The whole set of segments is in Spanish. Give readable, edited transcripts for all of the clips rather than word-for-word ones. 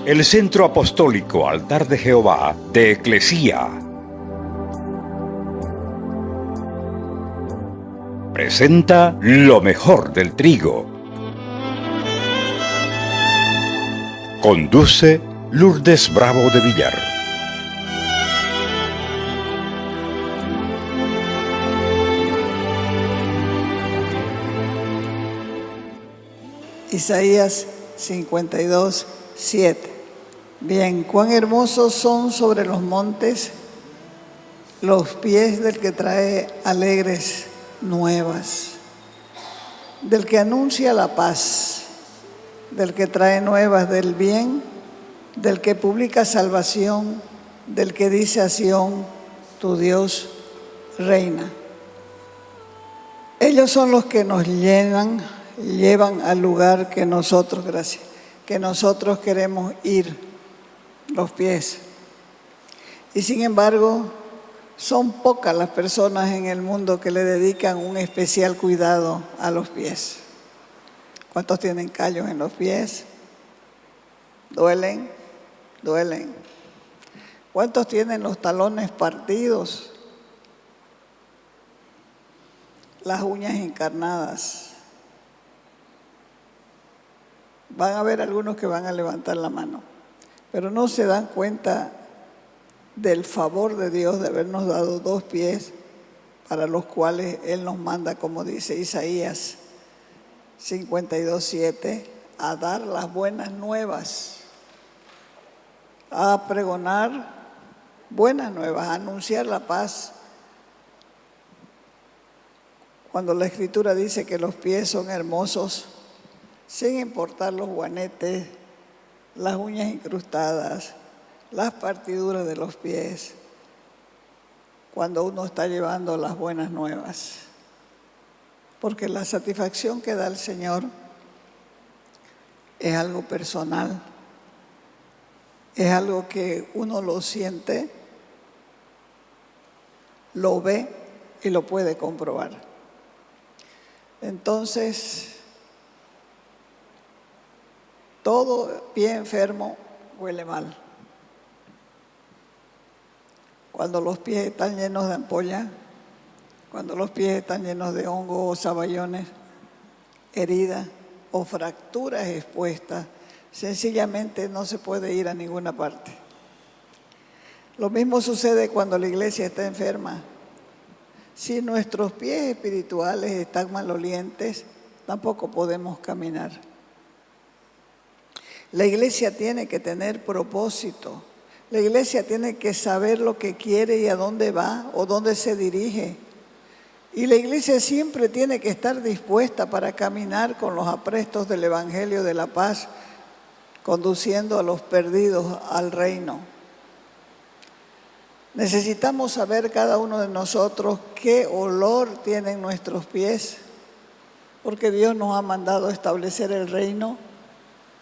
el Centro Apostólico Altar de Jehová de Eclesía presenta lo mejor del trigo. Conduce Lourdes Bravo de Villar. Isaías 52, 7. Bien, cuán hermosos son sobre los montes los pies del que trae alegres nuevas, del que anuncia la paz, del que trae nuevas del bien, del que publica salvación, del que dice a Sión, tu Dios reina. Ellos son los que nos llevan al lugar que nosotros, que nosotros queremos ir, los pies. Y sin embargo, son pocas las personas en el mundo que le dedican un especial cuidado a los pies. ¿Cuántos tienen callos en los pies? ¿Duelen? Duelen. ¿Cuántos tienen los talones partidos? Las uñas encarnadas. Van a haber algunos que van a levantar la mano, pero no se dan cuenta del favor de Dios de habernos dado dos pies para los cuales Él nos manda, como dice Isaías 52, 7, a dar las buenas nuevas, a pregonar buenas nuevas, a anunciar la paz. Cuando la Escritura dice que los pies son hermosos, sin importar los juanetes, las uñas incrustadas, las partiduras de los pies, cuando uno está llevando las buenas nuevas. Porque la satisfacción que da el Señor es algo personal, es algo que uno lo siente, lo ve y lo puede comprobar. Entonces, todo pie enfermo huele mal. Cuando los pies están llenos de ampolla, cuando los pies están llenos de hongos o saballones, heridas o fracturas expuestas, sencillamente no se puede ir a ninguna parte. Lo mismo sucede cuando la iglesia está enferma. Si nuestros pies espirituales están malolientes, tampoco podemos caminar. La iglesia tiene que tener propósito. La iglesia tiene que saber lo que quiere y a dónde va o dónde se dirige. Y la iglesia siempre tiene que estar dispuesta para caminar con los aprestos del Evangelio de la Paz, conduciendo a los perdidos al reino. Necesitamos saber cada uno de nosotros qué olor tienen nuestros pies, porque Dios nos ha mandado establecer el reino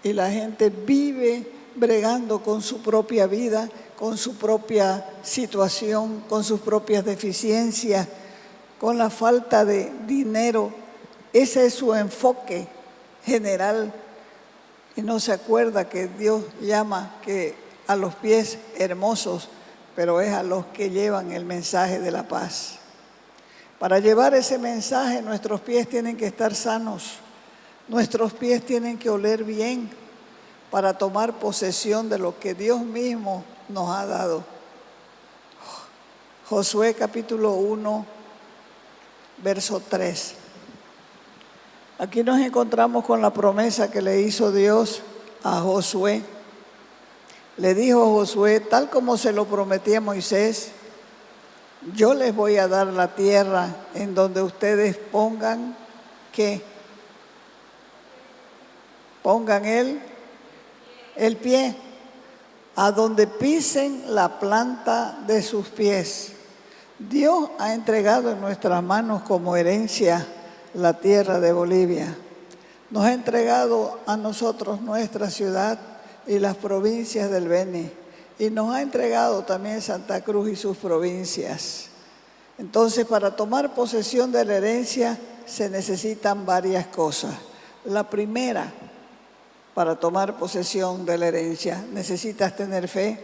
y la gente vive bregando con su propia vida, con su propia situación, con sus propias deficiencias, con la falta de dinero. Ese es su enfoque general y no se acuerda que Dios llama a los pies hermosos, pero es a los que llevan el mensaje de la paz. Para llevar ese mensaje, nuestros pies tienen que estar sanos, nuestros pies tienen que oler bien para tomar posesión de lo que Dios mismo nos ha dado. Josué capítulo 1, verso 3. Aquí nos encontramos con la promesa que le hizo Dios a Josué. Le dijo a Josué, tal como se lo prometí a Moisés, yo les voy a dar la tierra en donde ustedes pongan, ¿qué? Pongan el pie, a donde pisen la planta de sus pies. Dios ha entregado en nuestras manos como herencia la tierra de Bolivia. Nos ha entregado a nosotros nuestra ciudad y las provincias del Beni. Y nos ha entregado también Santa Cruz y sus provincias. Entonces, para tomar posesión de la herencia se necesitan varias cosas. La primera, para tomar posesión de la herencia. Necesitas tener fe.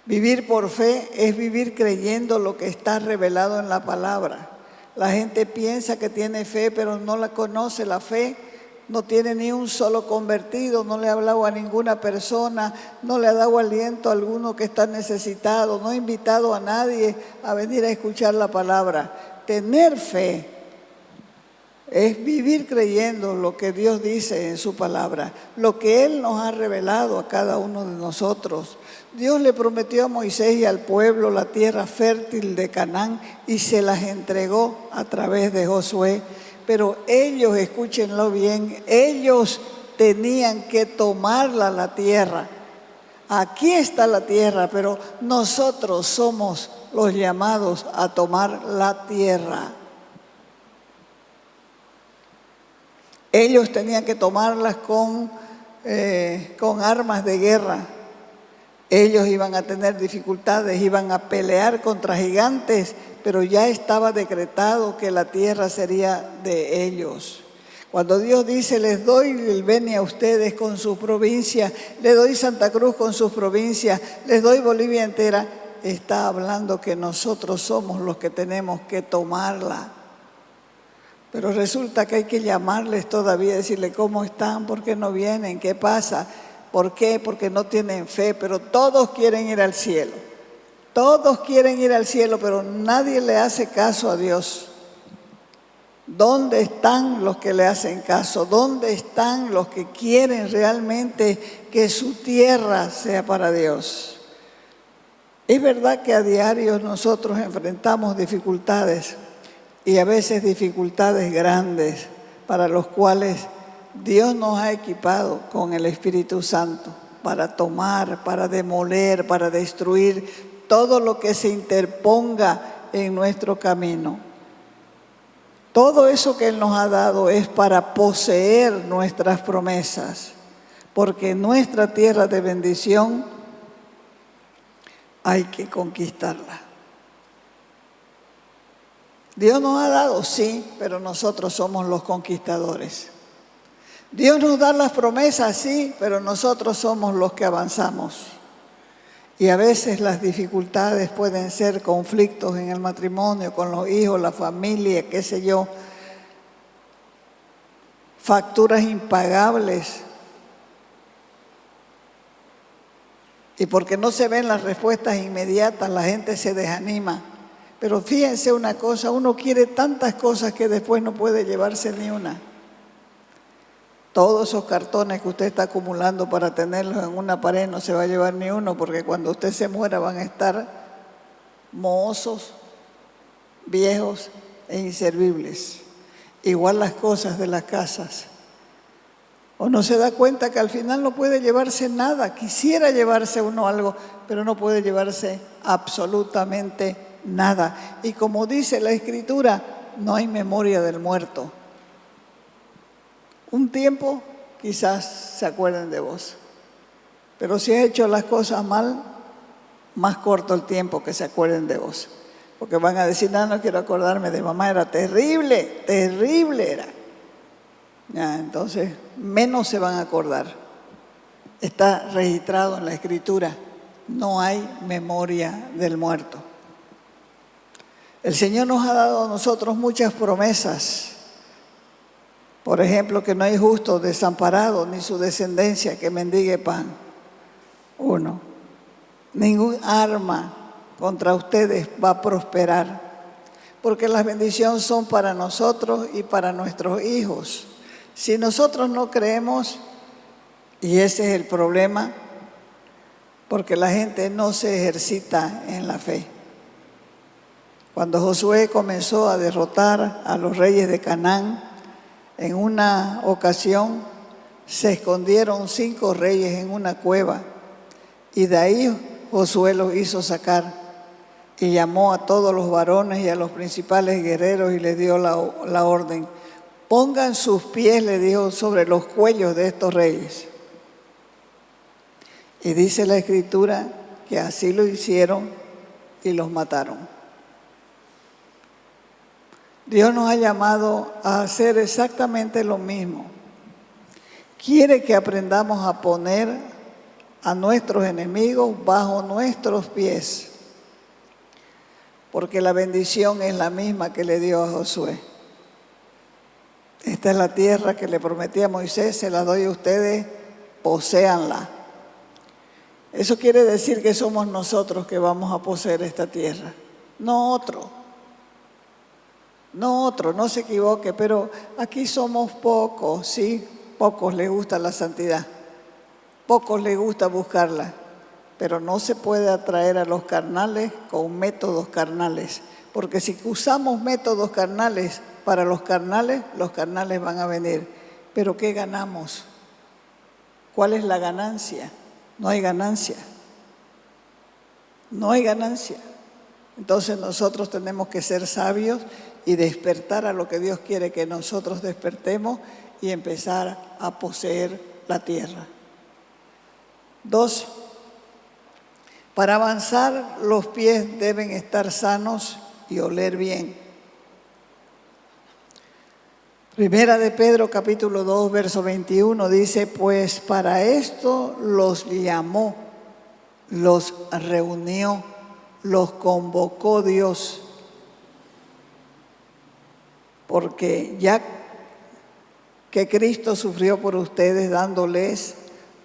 Vivir por fe es vivir creyendo lo que está revelado en la palabra. La gente piensa que tiene fe, pero no la conoce. La fe no tiene ni un solo convertido, no le ha hablado a ninguna persona, no le ha dado aliento a alguno que está necesitado, no ha invitado a nadie a venir a escuchar la palabra. Tener fe es vivir creyendo lo que Dios dice en su palabra, lo que Él nos ha revelado a cada uno de nosotros. Dios le prometió a Moisés y al pueblo la tierra fértil de Canaán y se las entregó a través de Josué. Pero ellos, escúchenlo bien, ellos tenían que tomarla la tierra. Aquí está la tierra, pero nosotros somos los llamados a tomar la tierra. Ellos tenían que tomarlas con armas de guerra. Ellos iban a tener dificultades, iban a pelear contra gigantes, pero ya estaba decretado que la tierra sería de ellos. Cuando Dios dice, les doy el Beni a ustedes con sus provincias, les doy Santa Cruz con sus provincias, les doy Bolivia entera, está hablando que nosotros somos los que tenemos que tomarla. Pero resulta que hay que llamarles todavía, decirle cómo están, por qué no vienen, qué pasa, por qué, porque no tienen fe, pero todos quieren ir al cielo. Todos quieren ir al cielo, pero nadie le hace caso a Dios. ¿Dónde están los que le hacen caso? ¿Dónde están los que quieren realmente que su tierra sea para Dios? Es verdad que a diario nosotros enfrentamos dificultades y a veces dificultades grandes para los cuales Dios nos ha equipado con el Espíritu Santo para tomar, para demoler, para destruir todo lo que se interponga en nuestro camino. Todo eso que Él nos ha dado es para poseer nuestras promesas, porque nuestra tierra de bendición hay que conquistarla. Dios nos ha dado, sí, pero nosotros somos los conquistadores. Dios nos da las promesas, sí, pero nosotros somos los que avanzamos. Y a veces las dificultades pueden ser conflictos en el matrimonio, con los hijos, la familia, qué sé yo, facturas impagables. Y porque no se ven las respuestas inmediatas, la gente se desanima. Pero fíjense una cosa, uno quiere tantas cosas que después no puede llevarse ni una. Todos esos cartones que usted está acumulando para tenerlos en una pared no se va a llevar ni uno, porque cuando usted se muera van a estar mohosos, viejos e inservibles. Igual las cosas de las casas. O no se da cuenta que al final no puede llevarse nada. Quisiera llevarse uno algo, pero no puede llevarse absolutamente nada. Y como dice la Escritura, no hay memoria del muerto. Un tiempo quizás se acuerden de vos, pero si has hecho las cosas mal, más corto el tiempo que se acuerden de vos. Porque van a decir, no quiero acordarme de mamá, era terrible, terrible era. Ya, entonces, menos se van a acordar. Está registrado en la Escritura, no hay memoria del muerto. El Señor nos ha dado a nosotros muchas promesas. Por ejemplo, que no hay justo desamparado, ni su descendencia que mendigue pan. 1. Ningún arma contra ustedes va a prosperar, porque las bendiciones son para nosotros y para nuestros hijos. Si nosotros no creemos, y ese es el problema, porque la gente no se ejercita en la fe. Cuando Josué comenzó a derrotar a los reyes de Canaán, en una ocasión se escondieron 5 reyes en una cueva y de ahí Josué los hizo sacar y llamó a todos los varones y a los principales guerreros y les dio la orden. Pongan sus pies, le dijo, sobre los cuellos de estos reyes. Y dice la Escritura que así lo hicieron y los mataron. Dios nos ha llamado a hacer exactamente lo mismo. quiere que aprendamos a poner a nuestros enemigos bajo nuestros pies, porque la bendición es la misma que le dio a Josué. Esta es la tierra que le prometí a Moisés, se la doy a ustedes, poséanla. Eso quiere decir que somos nosotros que vamos a poseer esta tierra, no otro. No otro, no se equivoque, pero aquí somos pocos, ¿sí? Pocos les gusta la santidad, pocos les gusta buscarla, pero no se puede atraer a los carnales con métodos carnales, porque si usamos métodos carnales para los carnales van a venir. Pero ¿qué ganamos? ¿Cuál es la ganancia? No hay ganancia. No hay ganancia. Entonces nosotros tenemos que ser sabios y despertar a lo que Dios quiere que nosotros despertemos y empezar a poseer la tierra. 2. Para avanzar, los pies deben estar sanos y oler bien. Primera de Pedro, capítulo 2, verso 21, dice: pues para esto los llamó, los reunió, los convocó Dios. Porque ya que Cristo sufrió por ustedes, dándoles,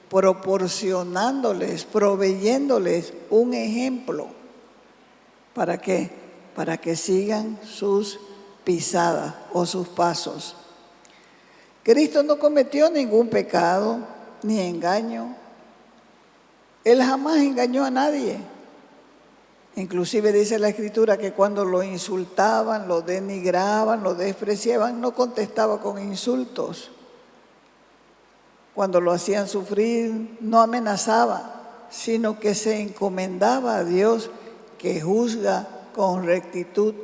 proporcionándoles, proveyéndoles un ejemplo. ¿Para qué? Para que sigan sus pisadas o sus pasos. Cristo no cometió ningún pecado ni engaño. Él jamás engañó a nadie. Inclusive dice la Escritura que cuando lo insultaban, lo denigraban, lo despreciaban, no contestaba con insultos. Cuando lo hacían sufrir, no amenazaba, sino que se encomendaba a Dios, que juzga con rectitud.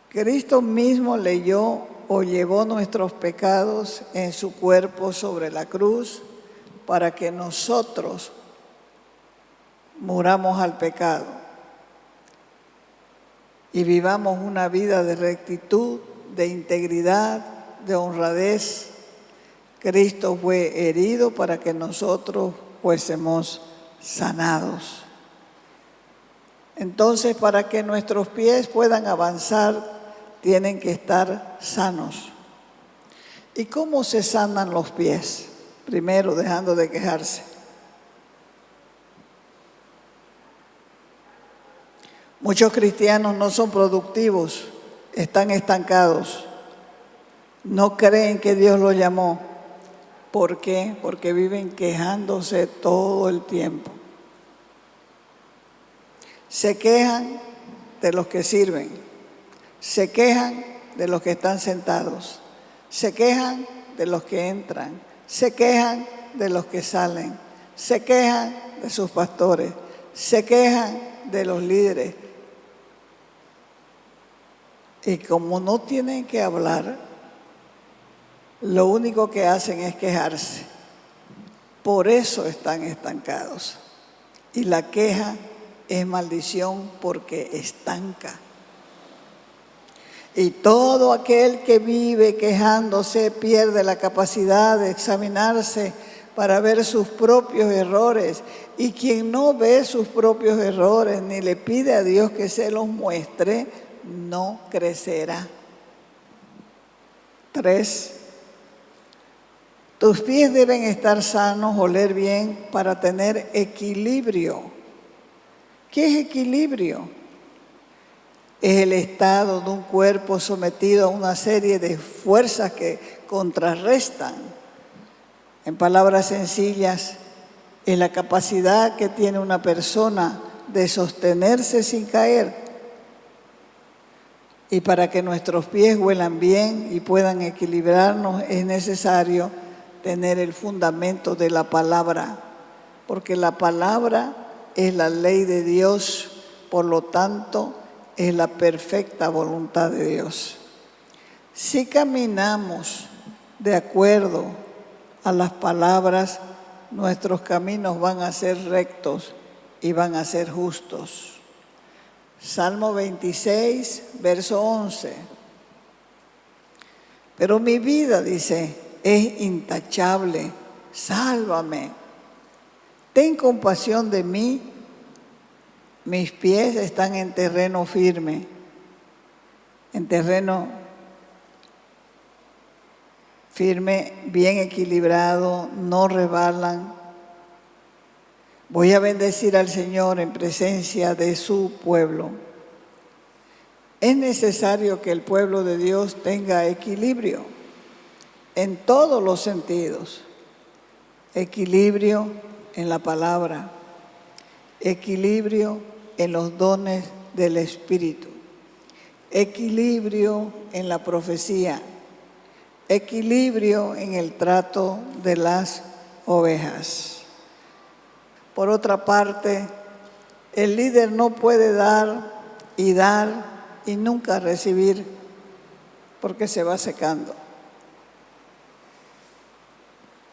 Cristo mismo leyó o llevó nuestros pecados en su cuerpo sobre la cruz para que nosotros muramos al pecado y vivamos una vida de rectitud, de integridad, de honradez. Cristo fue herido para que nosotros fuésemos sanados. Entonces, para que nuestros pies puedan avanzar, tienen que estar sanos. ¿Y cómo se sanan los pies? Primero, dejando de quejarse. Muchos cristianos no son productivos, están estancados. No creen que Dios los llamó. ¿Por qué? Porque viven quejándose todo el tiempo. Se quejan de los que sirven, se quejan de los que están sentados, se quejan de los que entran, se quejan de los que salen, se quejan de sus pastores, se quejan de los líderes. Y como no tienen que hablar, lo único que hacen es quejarse. Por eso están estancados. Y la queja es maldición porque estanca. Y todo aquel que vive quejándose pierde la capacidad de examinarse para ver sus propios errores. Y quien no ve sus propios errores ni le pide a Dios que se los muestre, no crecerá. 3. Tus pies deben estar sanos, oler bien, para tener equilibrio. ¿Qué es equilibrio? Es el estado de un cuerpo sometido a una serie de fuerzas que contrarrestan. En palabras sencillas, es la capacidad que tiene una persona de sostenerse sin caer. Y para que nuestros pies huelan bien y puedan equilibrarnos, es necesario tener el fundamento de la palabra, porque la palabra es la ley de Dios, por lo tanto, es la perfecta voluntad de Dios. Si caminamos de acuerdo a las palabras, nuestros caminos van a ser rectos y van a ser justos. Salmo 26, verso 11. Pero mi vida, dice, es intachable. Sálvame. Ten compasión de mí. Mis pies están en terreno firme, en terreno firme, bien equilibrado, no resbalan. Voy a bendecir al Señor en presencia de su pueblo. Es necesario que el pueblo de Dios tenga equilibrio en todos los sentidos. Equilibrio en la palabra, equilibrio en los dones del Espíritu, equilibrio en la profecía, equilibrio en el trato de las ovejas. Por otra parte, el líder no puede dar y nunca recibir, porque se va secando.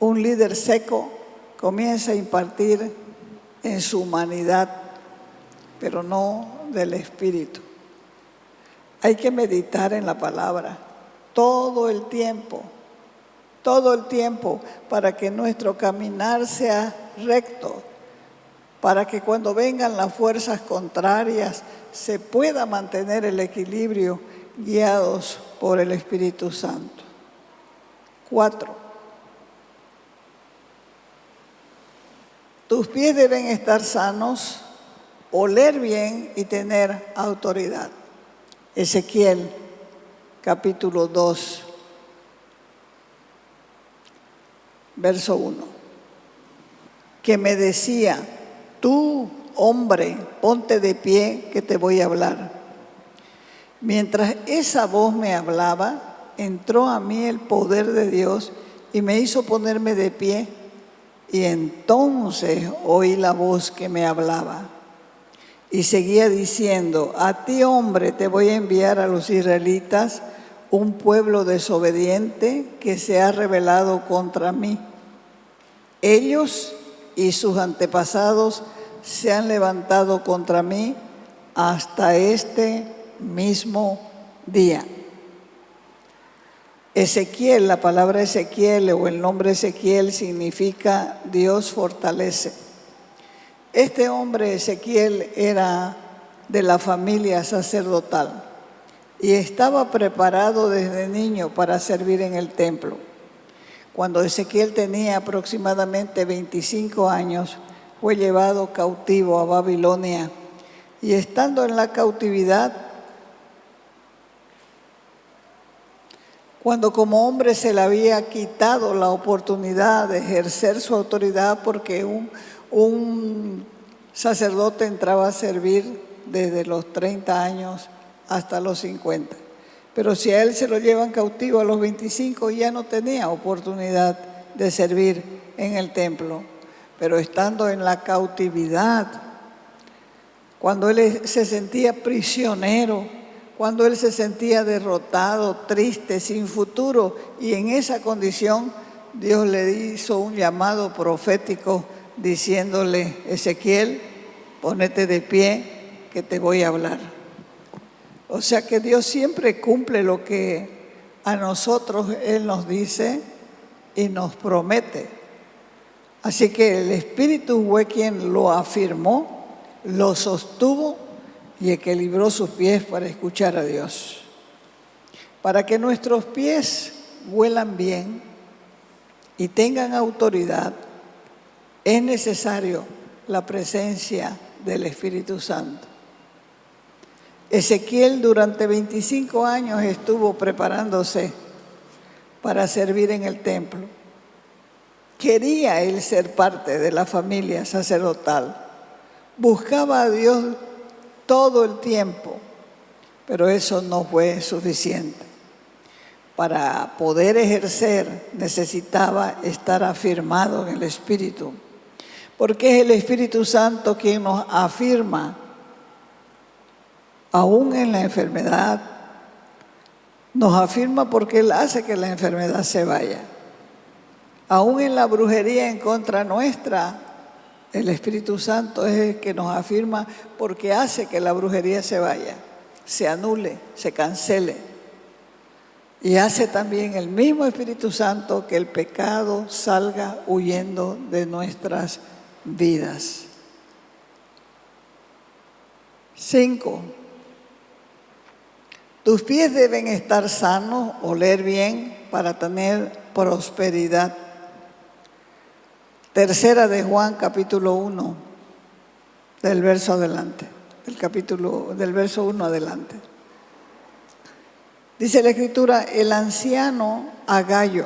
Un líder seco comienza a impartir en su humanidad, pero no del espíritu. Hay que meditar en la palabra todo el tiempo, para que nuestro caminar sea recto, para que cuando vengan las fuerzas contrarias se pueda mantener el equilibrio guiados por el Espíritu Santo. 4. Tus pies deben estar sanos, oler bien y tener autoridad. Ezequiel, capítulo 2, verso 1. Que me decía: tú, hombre, ponte de pie, que te voy a hablar. Mientras esa voz me hablaba, entró a mí el poder de Dios y me hizo ponerme de pie. Y entonces oí la voz que me hablaba. Y seguía diciendo: a ti, hombre, te voy a enviar a los israelitas, un pueblo desobediente que se ha rebelado contra mí. Ellos y sus antepasados se han levantado contra mí hasta este mismo día. Ezequiel, la palabra Ezequiel o el nombre Ezequiel significa Dios fortalece. Este hombre Ezequiel era de la familia sacerdotal y estaba preparado desde niño para servir en el templo. Cuando Ezequiel tenía aproximadamente 25 años, fue llevado cautivo a Babilonia y estando en la cautividad, cuando como hombre se le había quitado la oportunidad de ejercer su autoridad porque un sacerdote entraba a servir desde los 30 años hasta los 50. Pero si a él se lo llevan cautivo a los 25, ya no tenía oportunidad de servir en el templo. Pero estando en la cautividad, cuando él se sentía prisionero, cuando él se sentía derrotado, triste, sin futuro, y en esa condición Dios le hizo un llamado profético diciéndole: Ezequiel, ponete de pie, que te voy a hablar. O sea que Dios siempre cumple lo que a nosotros Él nos dice y nos promete. Así que el Espíritu fue quien lo afirmó, lo sostuvo y equilibró sus pies para escuchar a Dios. Para que nuestros pies vuelan bien y tengan autoridad, es necesario la presencia del Espíritu Santo. Ezequiel durante 25 años estuvo preparándose para servir en el templo. Quería él ser parte de la familia sacerdotal. Buscaba a Dios todo el tiempo, pero eso no fue suficiente. Para poder ejercer necesitaba estar afirmado en el Espíritu, porque es el Espíritu Santo quien nos afirma. Aún en la enfermedad, nos afirma porque Él hace que la enfermedad se vaya. Aún en la brujería en contra nuestra, el Espíritu Santo es el que nos afirma porque hace que la brujería se vaya, se anule, se cancele. Y hace también el mismo Espíritu Santo que el pecado salga huyendo de nuestras vidas. 5. Tus pies deben estar sanos, oler bien para tener prosperidad. Tercera de Juan, capítulo 1, del verso adelante. Del verso 1 adelante. Dice la Escritura, el anciano Agayo,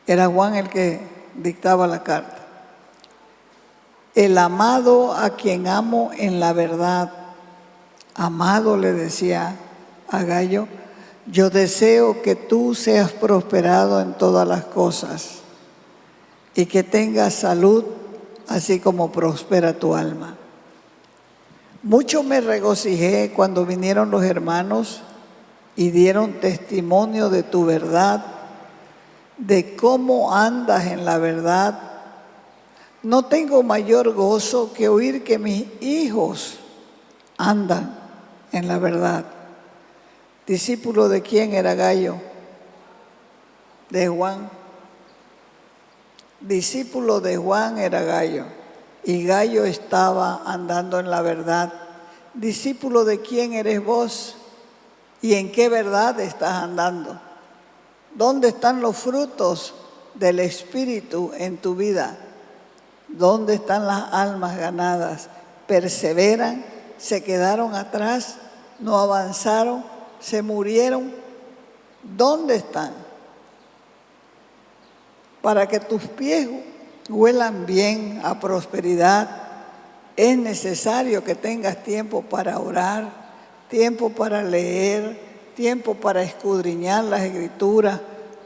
era Juan el que dictaba la carta, el amado a quien amo en la verdad. Amado, le decía a Gayo, yo deseo que tú seas prosperado en todas las cosas y que tengas salud, así como prospera tu alma. Mucho me regocijé cuando vinieron los hermanos y dieron testimonio de tu verdad, de cómo andas en la verdad. No tengo mayor gozo que oír que mis hijos andan en la verdad. ¿Discípulo de quién era Gayo? De Juan. Discípulo de Juan era Gayo. Y Gayo estaba andando en la verdad. ¿Discípulo de quién eres vos? ¿Y en qué verdad estás andando? ¿Dónde están los frutos del Espíritu en tu vida? ¿Dónde están las almas ganadas? ¿Perseveran? ¿Se quedaron atrás? ¿No avanzaron? ¿Se murieron? ¿Dónde están? Para que tus pies huelan bien a prosperidad, es necesario que tengas tiempo para orar, tiempo para leer, tiempo para escudriñar las Escrituras.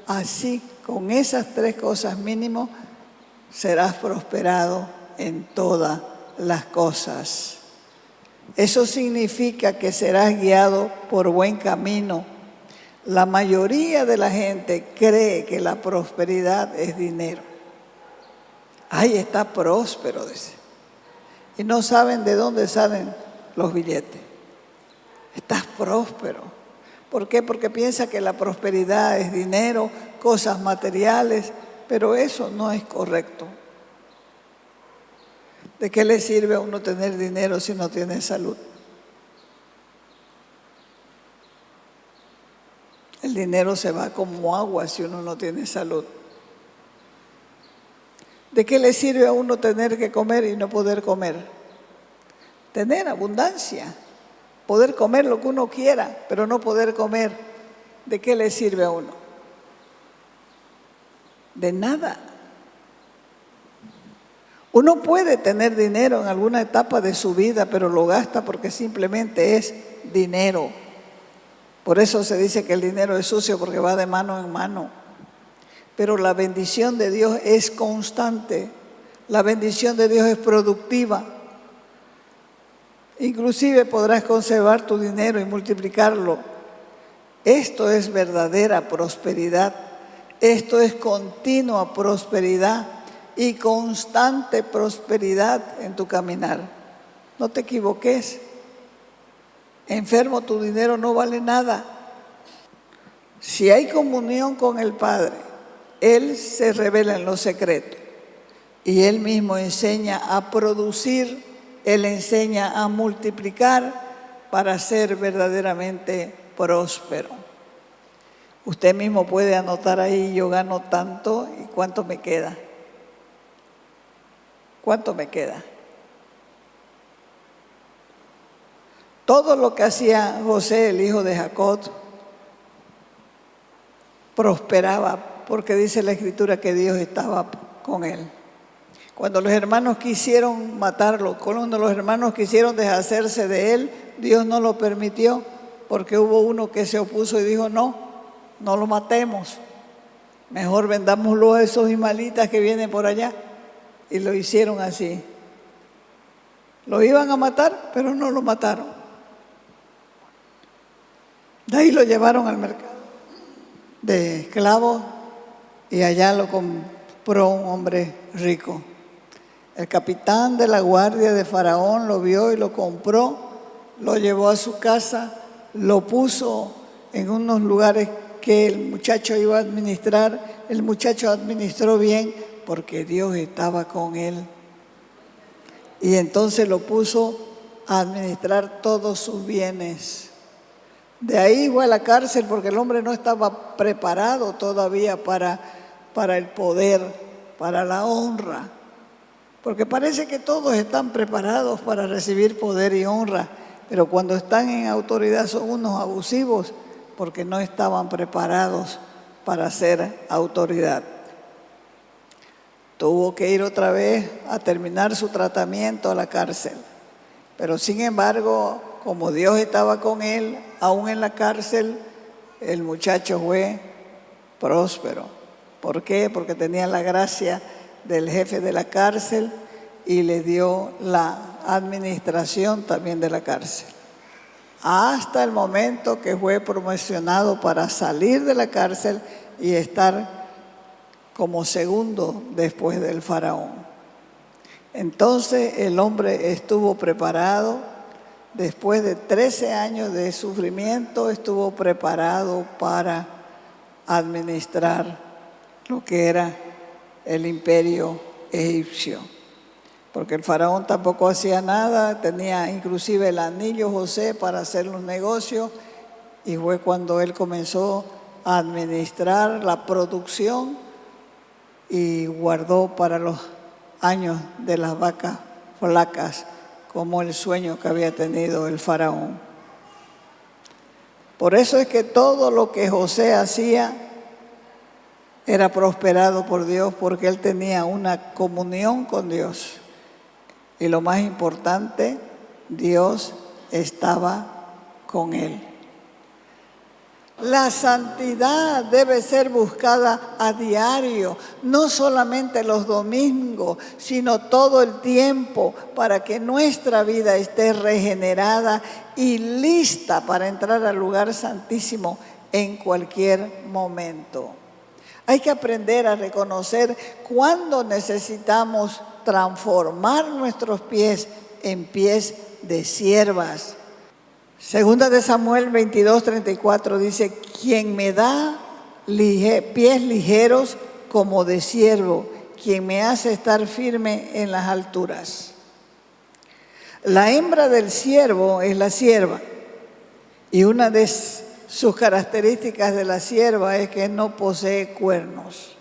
Así, con esas 3 cosas mínimo, serás prosperado en todas las cosas. Eso significa que serás guiado por buen camino. La mayoría de la gente cree que la prosperidad es dinero. Ay, está próspero, dice. Y no saben de dónde salen los billetes. Estás próspero. ¿Por qué? Porque piensa que la prosperidad es dinero, cosas materiales, pero eso no es correcto. ¿De qué le sirve a uno tener dinero si no tiene salud? El dinero se va como agua si uno no tiene salud. ¿De qué le sirve a uno tener que comer y no poder comer? Tener abundancia, poder comer lo que uno quiera, pero no poder comer. ¿De qué le sirve a uno? De nada. Uno puede tener dinero en alguna etapa de su vida, pero lo gasta porque simplemente es dinero. Por eso se dice que el dinero es sucio, porque va de mano en mano. Pero la bendición de Dios es constante. La bendición de Dios es productiva. Inclusive podrás conservar tu dinero y multiplicarlo. Esto es verdadera prosperidad. Esto es continua prosperidad y constante prosperidad en tu caminar. No te equivoques. Enfermo, tu dinero no vale nada. Si hay comunión con el Padre, Él se revela en lo secreto y Él mismo enseña a producir, Él enseña a multiplicar para ser verdaderamente próspero. Usted mismo puede anotar ahí, yo gano tanto y cuánto me queda. ¿Cuánto me queda? Todo lo que hacía José, el hijo de Jacob, prosperaba, porque dice la Escritura que Dios estaba con él. Cuando los hermanos quisieron matarlo, cuando los hermanos quisieron deshacerse de él, Dios no lo permitió, porque hubo uno que se opuso y dijo, no lo matemos, mejor vendámoslo a esos ismaelitas que vienen por allá. Y lo hicieron así. Lo iban a matar, pero no lo mataron. De ahí lo llevaron al mercado de esclavos y allá lo compró un hombre rico. El capitán de la guardia de Faraón lo vio y lo compró, lo llevó a su casa, lo puso en unos lugares que el muchacho iba a administrar, el muchacho administró bien porque Dios estaba con él. Y entonces lo puso a administrar todos sus bienes. De ahí fue a la cárcel porque el hombre no estaba preparado todavía para el poder, para la honra. Porque parece que todos están preparados para recibir poder y honra, pero cuando están en autoridad son unos abusivos porque no estaban preparados para ser autoridad. Tuvo que ir otra vez a terminar su tratamiento a la cárcel. Pero sin embargo, como Dios estaba con él, aún en la cárcel, el muchacho fue próspero. ¿Por qué? Porque tenía la gracia del jefe de la cárcel y le dio la administración también de la cárcel. Hasta el momento que fue promocionado para salir de la cárcel y estar como segundo después del faraón. Entonces el hombre estuvo preparado, después de 13 años de sufrimiento, estuvo preparado para administrar lo que era el imperio egipcio. Porque el faraón tampoco hacía nada, tenía inclusive el anillo José para hacer los negocios, y fue cuando él comenzó a administrar la producción y guardó para los años de las vacas flacas, como el sueño que había tenido el faraón. Por eso es que todo lo que José hacía era prosperado por Dios, porque él tenía una comunión con Dios. Y lo más importante, Dios estaba con él. La santidad debe ser buscada a diario, no solamente los domingos, sino todo el tiempo, para que nuestra vida esté regenerada y lista para entrar al lugar santísimo en cualquier momento. Hay que aprender a reconocer cuándo necesitamos transformar nuestros pies en pies de siervas. Segunda de Samuel 22:34 dice: quien me da pies ligeros como de siervo, quien me hace estar firme en las alturas. La hembra del siervo es la sierva, y una de sus características de la sierva es que no posee cuernos.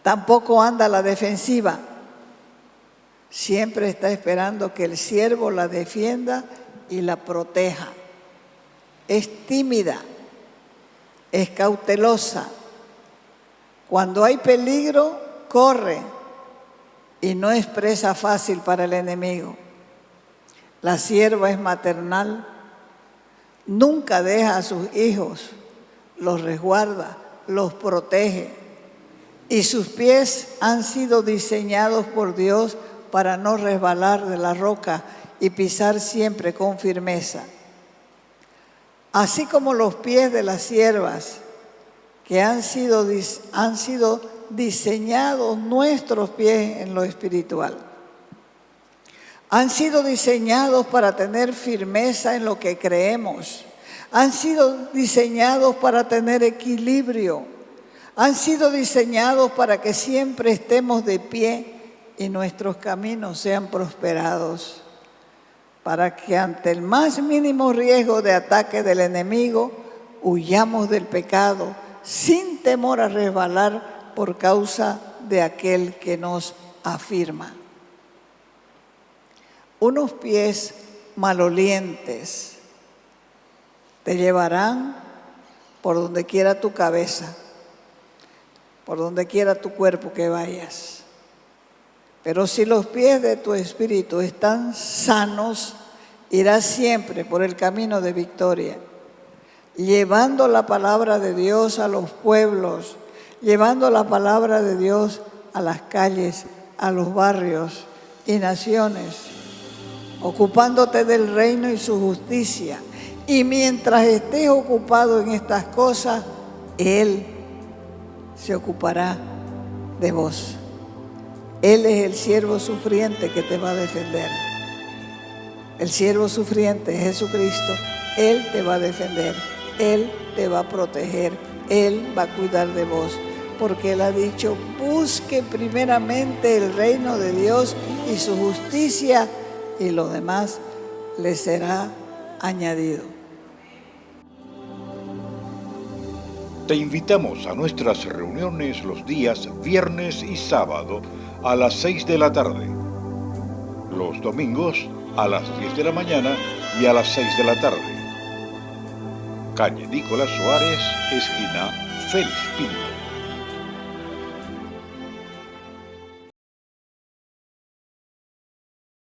Tampoco anda a la defensiva. Siempre está esperando que el siervo la defienda y la proteja. Es tímida, es cautelosa. Cuando hay peligro, corre y no es presa fácil para el enemigo. La sierva es maternal, nunca deja a sus hijos, los resguarda, los protege. Y sus pies han sido diseñados por Dios para no resbalar de la roca y pisar siempre con firmeza. Así como los pies de las siervas, que han sido diseñados nuestros pies en lo espiritual. Han sido diseñados para tener firmeza en lo que creemos. Han sido diseñados para tener equilibrio. Han sido diseñados para que siempre estemos de pie y nuestros caminos sean prosperados, para que ante el más mínimo riesgo de ataque del enemigo, huyamos del pecado sin temor a resbalar por causa de aquel que nos afirma. Unos pies malolientes te llevarán por donde quiera tu cabeza, por donde quiera tu cuerpo que vayas. Pero si los pies de tu espíritu están sanos, irás siempre por el camino de victoria, llevando la palabra de Dios a los pueblos, llevando la palabra de Dios a las calles, a los barrios y naciones, ocupándote del reino y su justicia. Y mientras estés ocupado en estas cosas, Él se ocupará de vos. Él es el siervo sufriente que te va a defender. El siervo sufriente es Jesucristo, Él te va a defender, Él te va a proteger, Él va a cuidar de vos. Porque Él ha dicho, busque primeramente el reino de Dios y su justicia, y lo demás le será añadido. Te invitamos a nuestras reuniones los días viernes y sábado a las 6 de la tarde. Los domingos a las 10 de la mañana y a las 6 de la tarde. Calle Nicolás Suárez, esquina Félix Pinto.